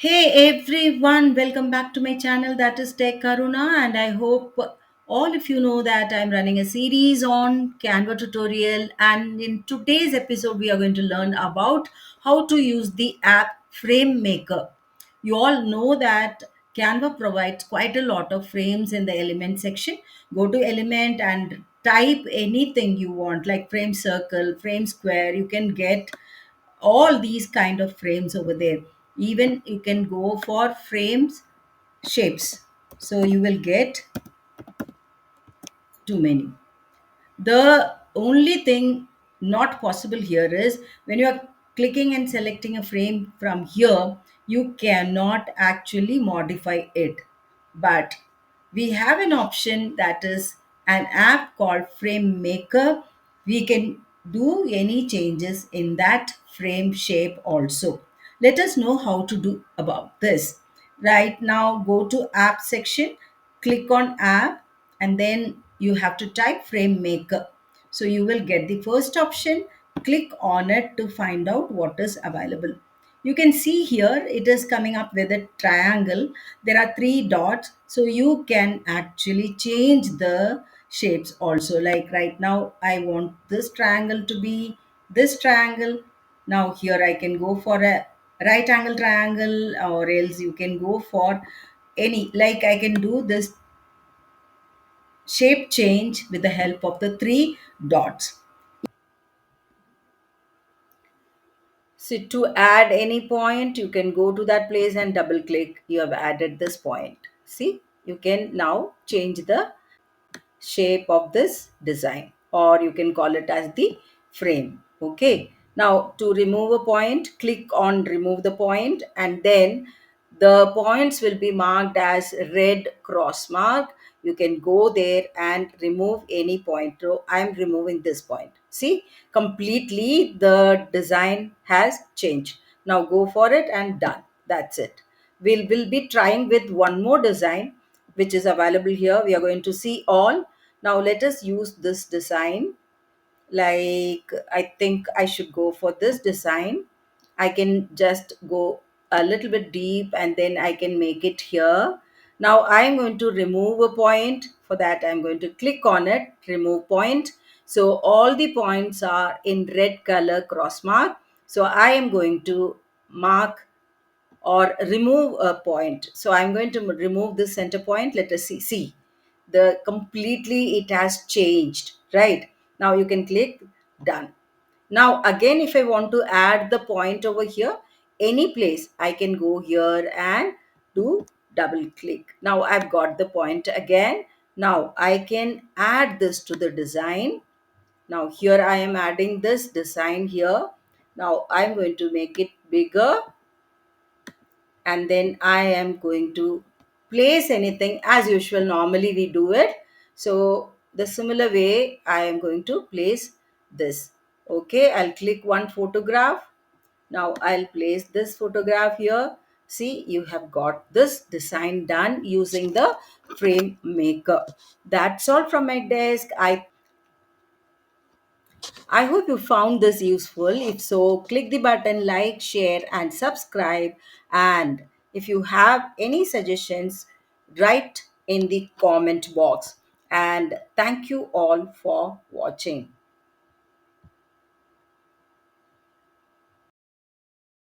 Hey everyone, welcome back to my channel that is Tech Karuna, and I hope all of you know that I'm running a series on Canva tutorial. And in today's episode, we are going to learn about how to use the app Frame Maker. You all know that Canva provides quite a lot of frames in the element section. Go to element and type anything you want, like frame circle, frame square. You can get all these kind of frames over there. Even you can go for frames shapes, so you will get too many. The only thing not possible here is when you are clicking and selecting a frame from here, you cannot actually modify it. But we have an option that is an app called Frame Maker. We can do any changes in that frame shape also. Let us know how to do about this. Right now, go to app section, click on app, and then you have to type Frame Maker. So you will get the first option. Click on it to find out what is available. You can see here it is coming up with a triangle. There are three dots, so you can actually change the shapes also. Like right now I want this triangle to be this triangle. Now here I can go for a right angle triangle, or else you can go for any, like I can do this shape change with the help of the three dots. So to add any point, you can go to that place and double click. You have added this point. See, you can now change the shape of this design, or you can call it as the frame. Okay, now to remove a point, click on remove the point, and then the points will be marked as red cross mark. You can go there and remove any point. So I'm removing this point. See, completely the design has changed. Now go for it and done. That's it. We'll be trying with one more design which is available here. We are going to see all. Now let us use this design. Like I think I should go for this design. I can just go a little bit deep and then I can make it here. Now I'm going to remove a point. For that I'm going to click on it, remove point. So all the points are in red color cross mark. So I am going to mark or remove a point. So I'm going to remove this center point. Let us see. See, the completely it has changed, right? Now you can click done. Now again, if I want to add the point over here, any place I can go here and do double click. Now I've got the point again. Now I can add this to the design. Now here I am adding this design here. Now I'm going to make it bigger, and then I am going to place anything as usual. Normally we do it. So the similar way I am going to place this. Okay, I'll click one photograph. Now I'll place this photograph here. See, you have got this design done using the frame maker. That's all from my desk. I hope you found this useful. If so, click the button like, share, and subscribe. And if you have any suggestions, write in the comment box. And thank you all for watching.